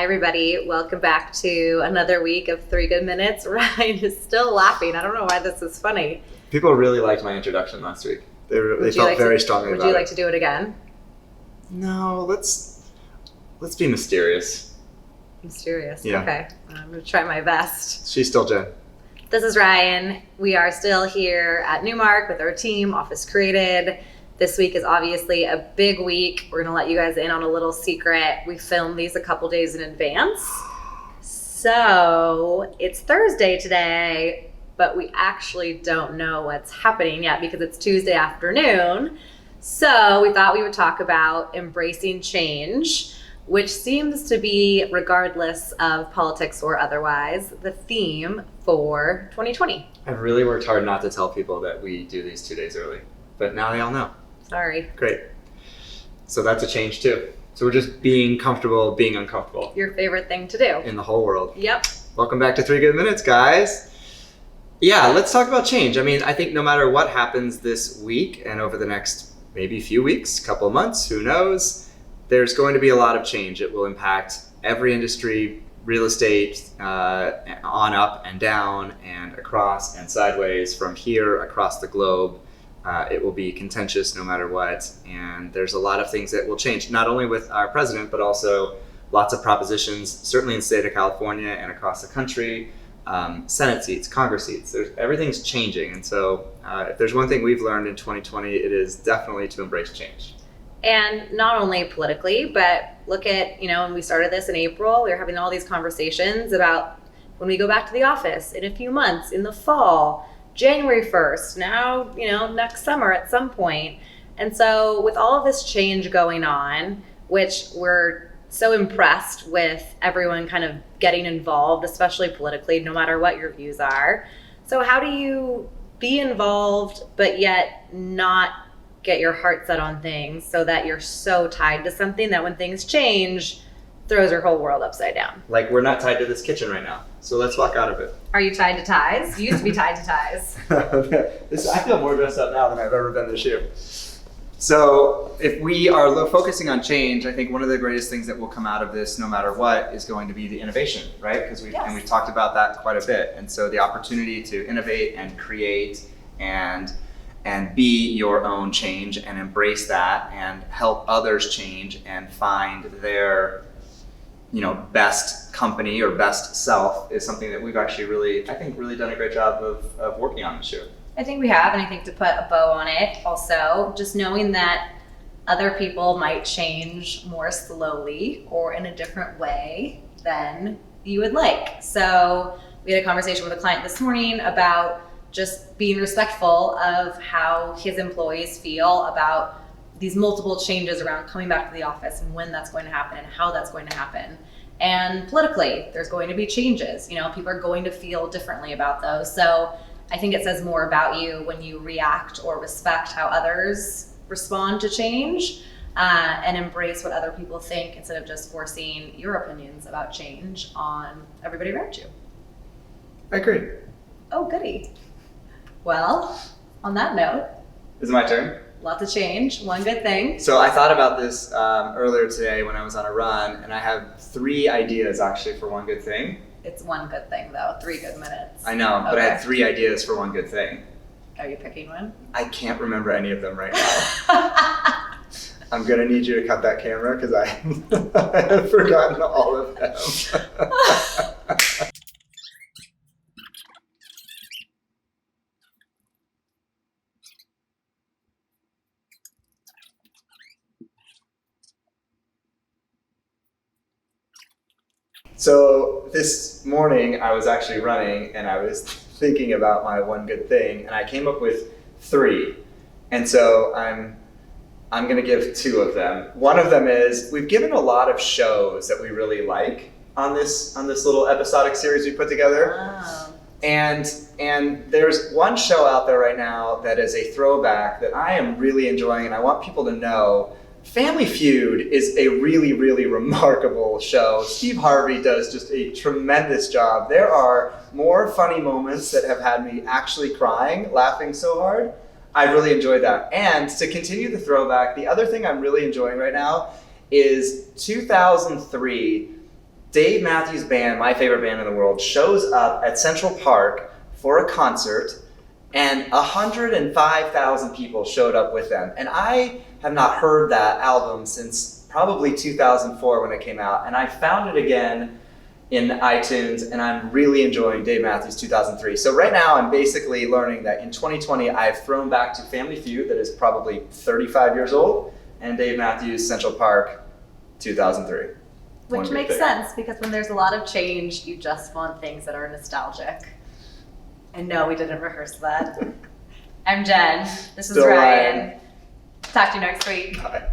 Hi, everybody. Welcome back to another week of 3 Good Minutes. Ryan is still laughing. I don't know why this is funny. People really liked my introduction last week. They felt very strongly about it. Would you like to do it again? No, let's be mysterious. Mysterious? Yeah. Okay. I'm going to try my best. She's still Jen. This is Ryan. We are still here at Newmark with our team, Office Created. This week is obviously a big week. We're going to let you guys in on a little secret. We filmed these a couple days in advance. So it's Thursday today, but we actually don't know what's happening yet because it's Tuesday afternoon. So we thought we would talk about embracing change, which seems to be, regardless of politics or otherwise, the theme for 2020. I've really worked hard not to tell people that we do these 2 days early, but now they all know. Sorry. Great. So that's a change too. So we're just being comfortable being uncomfortable. Your favorite thing to do. In the whole world. Yep. Welcome back to 3 Good Minutes, guys. Yeah, let's talk about change. I mean, I think no matter what happens this week and over the next maybe few weeks, couple of months, who knows, there's going to be a lot of change. It will impact every industry, real estate, on up and down and across and sideways from here across the globe. It will be contentious no matter what, and there's a lot of things that will change, not only with our president, but also lots of propositions, certainly in the state of California and across the country, Senate seats, Congress seats, everything's changing. And so if there's one thing we've learned in 2020, it is definitely to embrace change. And not only politically, but look at, when we started this in April, we were having all these conversations about when we go back to the office in a few months, in the fall, January 1st, now, next summer at some point. And so with all of this change going on, which we're so impressed with everyone kind of getting involved, especially politically, no matter what your views are. So how do you be involved, but yet not get your heart set on things so that you're so tied to something that when things change, throws your whole world upside down? Like, we're not tied to this kitchen right now, so let's walk out of it. Are you tied to ties? You used to be tied to ties. I feel more dressed up now than I've ever been this year. So if we are focusing on change, I think one of the greatest things that will come out of this, no matter what, is going to be the innovation, right? Because we've talked about that quite a bit. And so the opportunity to innovate and create and be your own change and embrace that and help others change and find their best company or best self is something that we've actually really done a great job of working on this year. I think we have, and I think to put a bow on it also, just knowing that other people might change more slowly or in a different way than you would like. So we had a conversation with a client this morning about just being respectful of how his employees feel about these multiple changes around coming back to the office and when that's going to happen and how that's going to happen. And politically, there's going to be changes. People are going to feel differently about those. So I think it says more about you when you react or respect how others respond to change and embrace what other people think instead of just forcing your opinions about change on everybody around you. I agree. Oh, goody. Well, on that note. Is it my turn? Lots of change, one good thing. So I thought about this earlier today when I was on a run, and I have 3 ideas actually for one good thing. It's one good thing though, 3 good minutes. I know, but I had 3 ideas for one good thing. Are you picking one? I can't remember any of them right now. I'm gonna need you to cut that camera because I have forgotten all of them. So this morning I was actually running and I was thinking about my one good thing and I came up with 3. And so I'm going to give 2 of them. One of them is we've given a lot of shows that we really like on this little episodic series we put together. Wow. And there's one show out there right now that is a throwback that I am really enjoying and I want people to know. Family Feud is a really, really remarkable show. Steve Harvey does just a tremendous job. There are more funny moments that have had me actually crying, laughing so hard. I really enjoyed that. And to continue the throwback, the other thing I'm really enjoying right now is 2003 Dave Matthews Band, my favorite band in the world, shows up at Central Park for a concert, and 105,000 people showed up with them. And I have not heard that album since probably 2004 when it came out, and I found it again in iTunes, and I'm really enjoying Dave Matthews 2003. So right now I'm basically learning that in 2020 I've thrown back to Family Feud, that is probably 35 years old, and Dave Matthews Central Park 2003. Which makes sense, because when there's a lot of change, you just want things that are nostalgic. And no, we didn't rehearse that. I'm Jen. This is Still Ryan. Talk to you next week. Bye.